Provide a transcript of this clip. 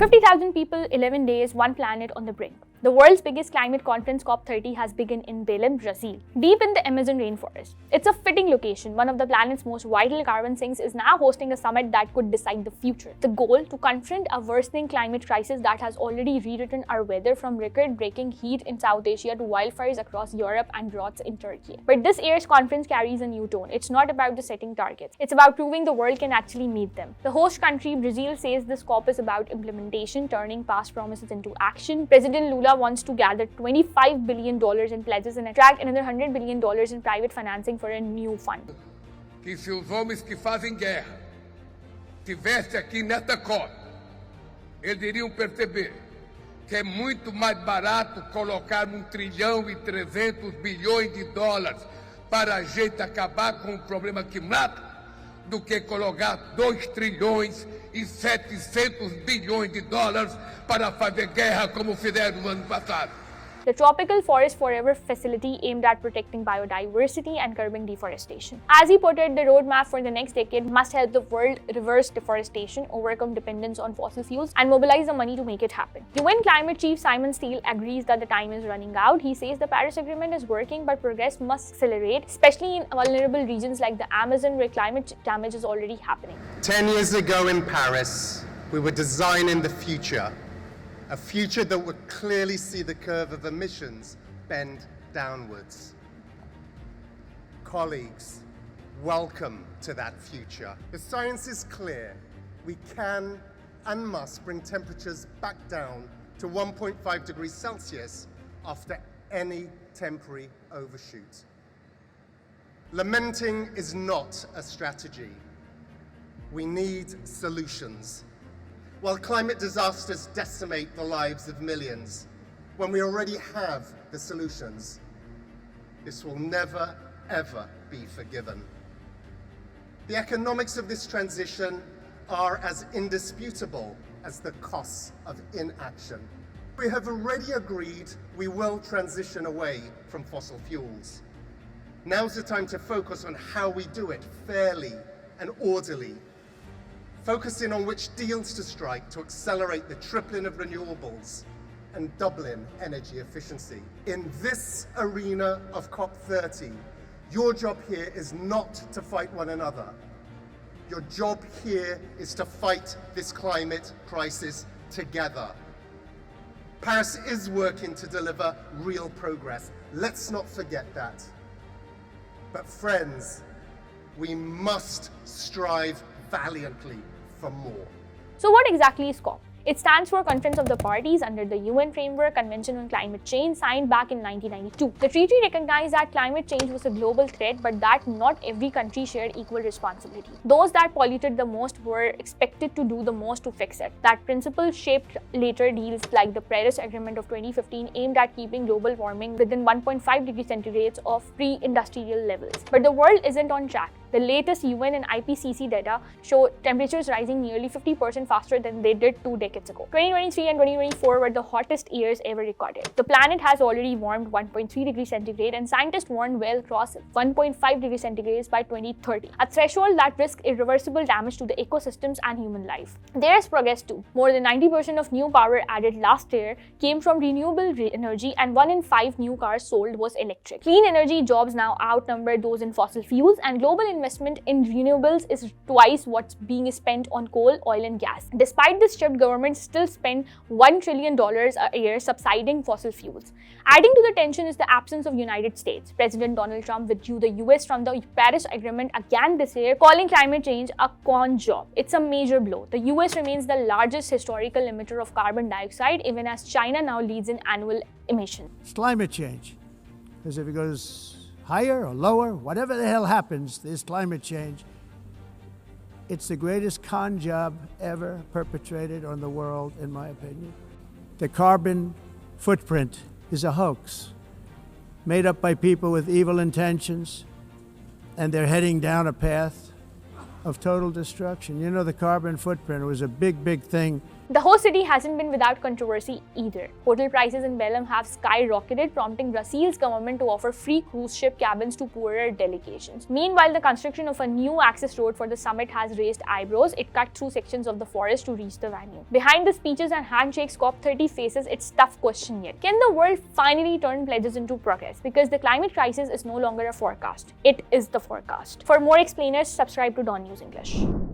50,000 people, 11 days, one planet on the brink. The world's biggest climate conference, COP30, has begun in Belém, Brazil, deep in the Amazon rainforest. It's a fitting location. One of the planet's most vital carbon sinks is now hosting a summit that could decide the future. The goal: to confront a worsening climate crisis that has already rewritten our weather, from record-breaking heat in South Asia to wildfires across Europe and droughts in Turkey. But this year's conference carries a new tone. It's not about the setting targets. It's about proving the world can actually meet them. The host country, Brazil, says this COP is about implementation, turning past promises into action. President Lula wants to gather $25 billion in pledges and attract another $100 billion in private financing for a new fund. Que se os homens que fazem guerra tivessem aqui nesta COP, eles iriam perceber que é muito mais barato colocar $1 trilhão e 300 bilhões para a gente acabar com o problema climático do que colocar $2 trilhões e 700 bilhões para fazer guerra como fizeram no ano passado. The Tropical Forest Forever facility aimed at protecting biodiversity and curbing deforestation. As he put it, the roadmap for the next decade must help the world reverse deforestation, overcome dependence on fossil fuels, and mobilize the money to make it happen. UN Climate Chief Simon Steele agrees that the time is running out. He says the Paris Agreement is working, but progress must accelerate, especially in vulnerable regions like the Amazon, where climate damage is already happening. 10 years ago in Paris, we were designing the future. A future that would clearly see the curve of emissions bend downwards. Colleagues, welcome to that future. The science is clear. We can and must bring temperatures back down to 1.5 degrees Celsius after any temporary overshoot. Lamenting is not a strategy. We need solutions. While climate disasters decimate the lives of millions, when we already have the solutions, this will never, ever be forgiven. The economics of this transition are as indisputable as the costs of inaction. We have already agreed we will transition away from fossil fuels. Now's the time to focus on how we do it fairly and orderly, focusing on which deals to strike to accelerate the tripling of renewables and doubling energy efficiency. In this arena of COP30, your job here is not to fight one another. Your job here is to fight this climate crisis together. Paris is working to deliver real progress. Let's not forget that. But friends, we must strive valiantly for more. So what exactly is COP? It stands for Conference of the Parties under the UN Framework Convention on Climate Change, signed back in 1992. The treaty recognized that climate change was a global threat, but that not every country shared equal responsibility. Those that polluted the most were expected to do the most to fix it. That principle shaped later deals like the Paris Agreement of 2015, aimed at keeping global warming within 1.5 degrees centigrade of pre-industrial levels. But the world isn't on track. The latest UN and IPCC data show temperatures rising nearly 50% faster than they did 2 decades ago. 2023 and 2024 were the hottest years ever recorded. The planet has already warmed 1.3 degrees centigrade, and scientists warn we'll cross 1.5 degrees centigrade by 2030, a threshold that risks irreversible damage to the ecosystems and human life. There is progress too. More than 90% of new power added last year came from renewable energy, and 1 in 5 new cars sold was electric. Clean energy jobs now outnumber those in fossil fuels, and global investment in renewables is twice what's being spent on coal, oil, and gas. Despite this shift, governments still spend $1 trillion a year subsidizing fossil fuels. Adding to the tension is the absence of United States. President Donald Trump withdrew the US from the Paris Agreement again this year, calling climate change a con job. It's a major blow. The US remains the largest historical emitter of carbon dioxide, even as China now leads in annual emission. It's climate change, because if it goes higher or lower, whatever the hell happens, there's climate change. It's the greatest con job ever perpetrated on the world, in my opinion. The carbon footprint is a hoax made up by people with evil intentions, and they're heading down a path of total destruction. You know, the carbon footprint was a big, big thing The host city hasn't been without controversy either. Hotel prices in Belém have skyrocketed, prompting Brazil's government to offer free cruise ship cabins to poorer delegations. Meanwhile, the construction of a new access road for the summit has raised eyebrows. It cut through sections of the forest to reach the venue. Behind the speeches and handshakes, COP30 faces its tough question yet. Can the world finally turn pledges into progress? Because the climate crisis is no longer a forecast. It is the forecast. For more explainers, subscribe to DawnNews English.